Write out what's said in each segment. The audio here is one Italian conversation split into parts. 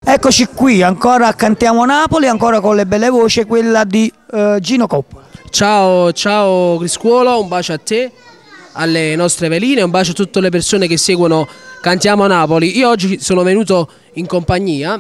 Eccoci qui, ancora Cantiamo Napoli, ancora con le belle voci, quella di Gino Coppola. Ciao Criscuolo, un bacio a te, alle nostre veline, un bacio a tutte le persone che seguono Cantiamo Napoli. Io oggi sono venuto in compagnia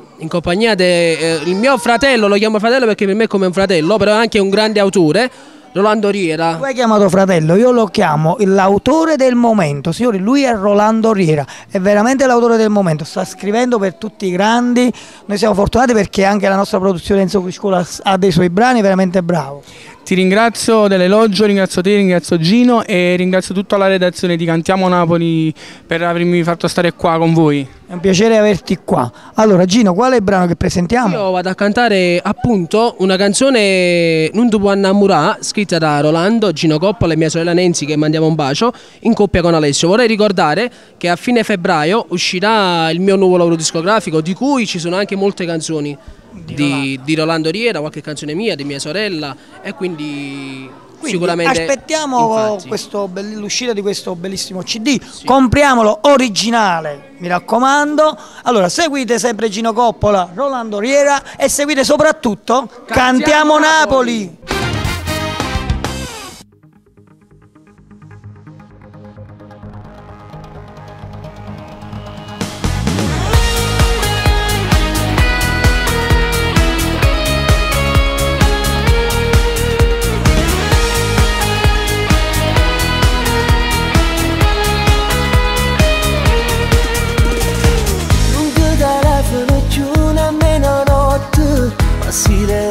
del mio fratello, lo chiamo fratello perché per me è come un fratello, però è anche un grande autore, Rolando Riera. Tu hai chiamato fratello, io lo chiamo l'autore del momento. Signori, lui è Rolando Riera, è veramente l'autore del momento, sta scrivendo per tutti i grandi. Noi siamo fortunati perché anche la nostra produzione Enzo Criscuolo ha dei suoi brani, veramente bravo. Ti ringrazio dell'elogio, ringrazio te, ringrazio Gino e ringrazio tutta la redazione di Cantiamo Napoli per avermi fatto stare qua con voi. È un piacere averti qua. Allora Gino, qual è il brano che presentiamo? Io vado a cantare appunto una canzone Non tu puoi innamorare, scritta da Rolando, Gino Coppola e mia sorella Nancy, che mandiamo un bacio, in coppia con Alessio. Vorrei ricordare che a fine febbraio uscirà il mio nuovo lavoro discografico, di cui ci sono anche molte canzoni di Rolando Riera, qualche canzone mia, di mia sorella, e quindi sicuramente aspettiamo l'uscita di questo bellissimo CD, sì. Compriamolo originale, mi raccomando. Allora seguite sempre Gino Coppola, Rolando Riera e seguite soprattutto Cantiamo Napoli.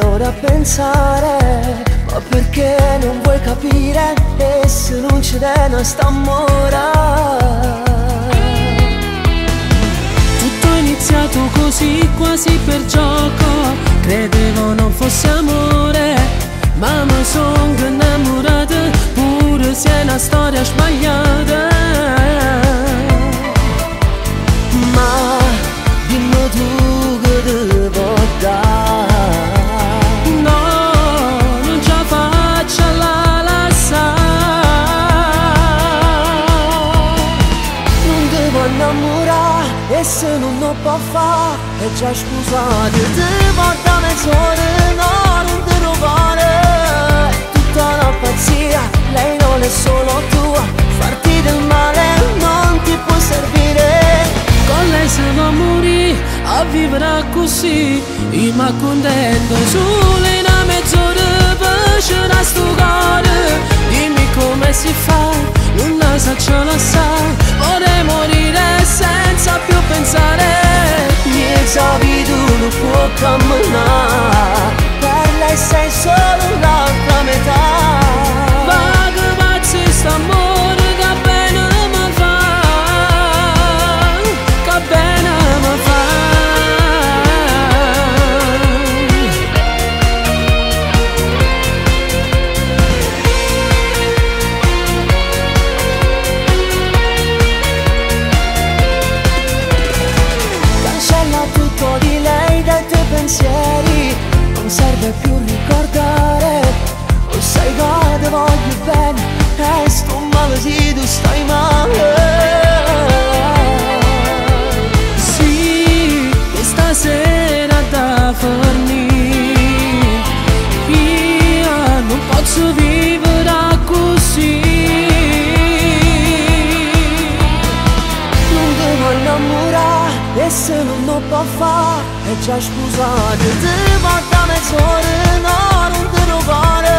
Ora pensare, ma perché non vuoi capire? E se non ci dena sta amore. Tutto è iniziato così, quasi per gioco. Credevo non fosse amore, ma mi sono innamorata, pure se è una storia sbagliata. Ma dimmi tu che devo dare. E se non lo può fare, è già scusato. Ti porta mezz'ora, no, non ti rubare. Tutta la pazzia, lei non è solo tua. Farti del male non ti può servire. Con lei se va morire, a vivere così. Io mi accontento solo in una mezz'ora, piacerà sto cuore. Dimmi come si fa, non la so la sai. Vorrei morire senza più pensare. Miezza vita non può camminare, per lei sei solo l'altra metà. Va che pazzi st'amore, che bene mi fa, che bene mi fa. Pensieri, non serve più ricordare. O sai che ti voglio bene, e sto male se tu stai male. Sì, questa sera da fornire, io non posso vivere così. Non devo innamorare, e se non lo può fare, è già scusato. Ti porta mezz'ora, no, non ti rubare.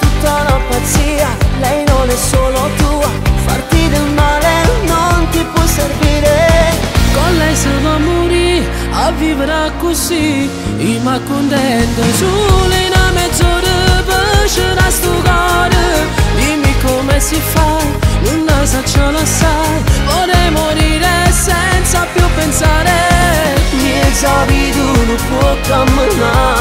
Tutta la pazzia, lei non è solo tua. Farti del male non ti può servire. Con lei se va a morire, a vivere così. Io mi accontento solo in una mezz'ora, piacerà sto cuore. Dimmi come si fa, non la so la sai. Vorrei morire senza più pensare. Miezza vita non può camminare.